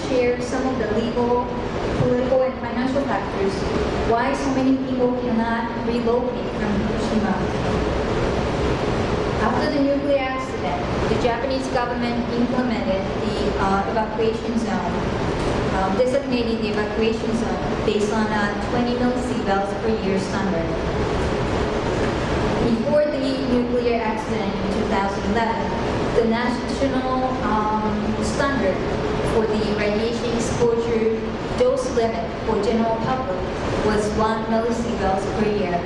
share some of the legal, political, and financial factors why so many people cannot relocate from Fukushima. After the nuclear accident, the Japanese government implemented the evacuation zone, designating the evacuation zone based on a 20 millisieverts per year standard. Before the nuclear accident in 2011, the national standard for the radiation exposure dose limit for general public was 1 millisieverts per year.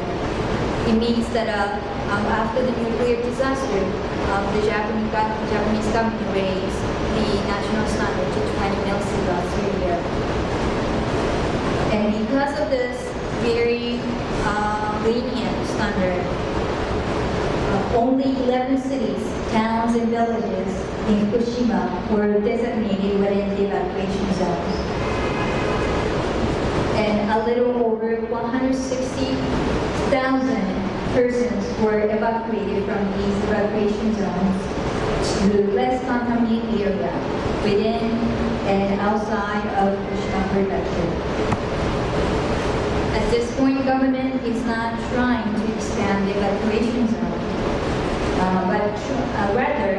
It means that after the nuclear disaster, the Japanese government raised the national standard to 20 millisieverts per year. And because of this very lenient standard, only 11 cities, towns, and villages in Fukushima were designated within the evacuation zones. And a little over 160,000 persons were evacuated from these evacuation zones to less contaminated area within and outside of Fukushima Prefecture. At this point, government is not trying to expand the evacuation zone. But rather,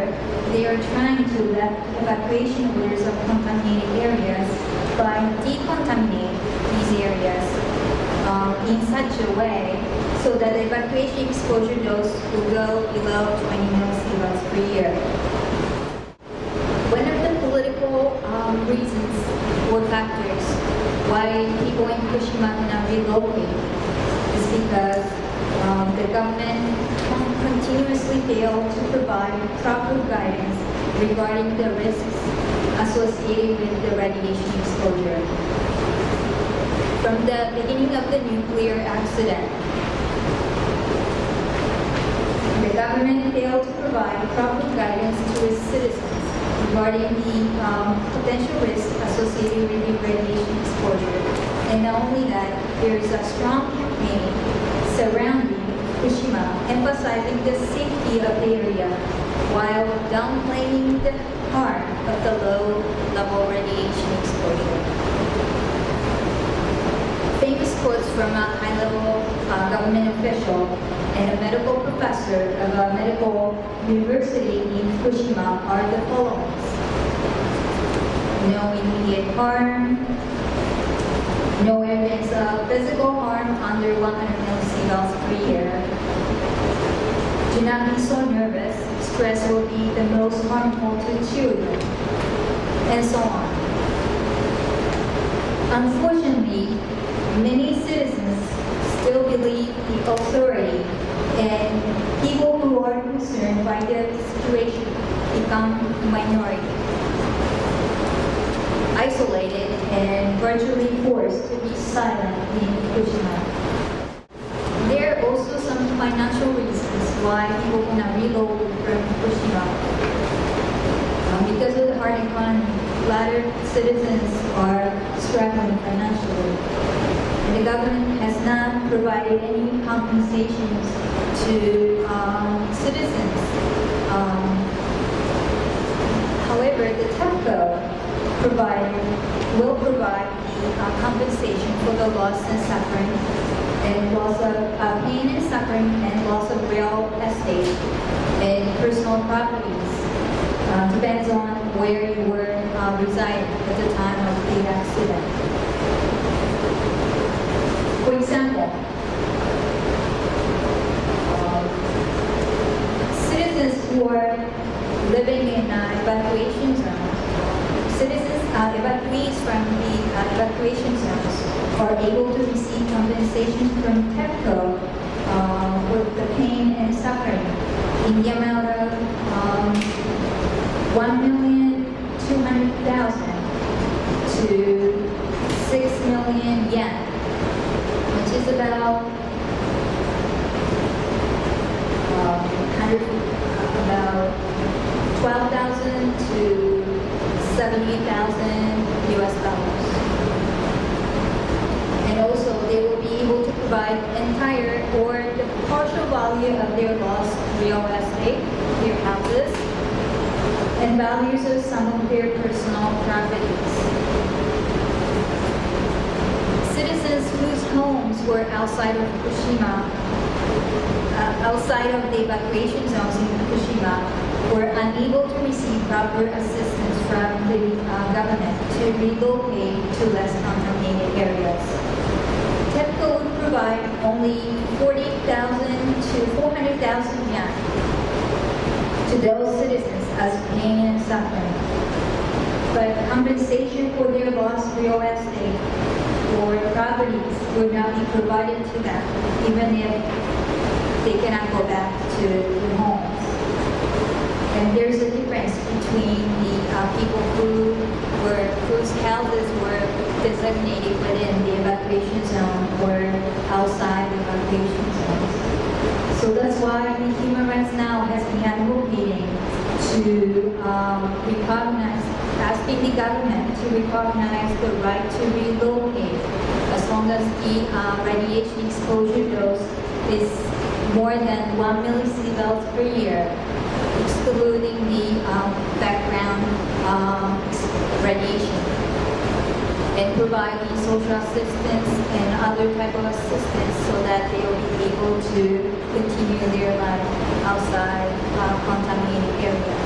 they are trying to lift evacuation orders of contaminated areas by decontaminate these areas in such a way so that the evacuation exposure dose will go below 20 millisieverts per year. One of the political reasons or factors why people in Fukushima cannot relocate is because the government continuously fail to provide proper guidance regarding the risks associated with the radiation exposure. From the beginning of the nuclear accident, the government failed to provide proper guidance to its citizens regarding the potential risks associated with the radiation exposure. And not only that, there is a strong campaign surrounding Fukushima, emphasizing the safety of the area while downplaying the harm of the low-level radiation exposure. Famous quotes from a high-level government official and a medical professor of a medical university in Fukushima are the following: no immediate harm, no evidence of physical harm under 100 millisieverts per year. Do not be so nervous. Stress will be the most harmful to children, and so on. Unfortunately, many citizens still believe the authority, and people who are concerned by the situation become a minority, isolated and virtually forced to be silent in Fukushima. There are also some financial reasons why people cannot relocate from Fukushima. Because of the hard economy, a lot of citizens are struggling financially. And the government has not provided any compensations to citizens. However, the TEPCO will provide the compensation for the loss and suffering, and loss of pain and suffering, and loss of real estate and personal properties. Depends on where you were residing at the time of the accident. For example, citizens who are living in evacuation zones, evacuees from the evacuation zones are able to receive compensation from TEPCO for the pain and suffering in the amount of 1,200,000 to 6 million yen, which is about 12,000 to 70,000 US dollars. And also they will be able to provide entire or the partial value of their lost real estate, their houses, and values of some of their personal properties. Citizens whose homes were outside of Fukushima, outside of the evacuation zones in Fukushima, were unable to receive proper assistance from the government to relocate to less contaminated areas. TEPCO would provide only 40,000 to 400,000 yen to those citizens as pain and suffering. But compensation for their lost real estate or properties would not be provided to them, even if they cannot go back to their homes. And there's a difference between the people whose houses were designated within the evacuation zone or outside the evacuation zones. So that's why the Human Rights Now has been advocating to recognize, asking the government to recognize the right to relocate as long as the radiation exposure dose is more than 1 millisieverts per year, excluding the background radiation, and providing social assistance and other type of assistance so that they will be able to continue their life outside contaminated areas.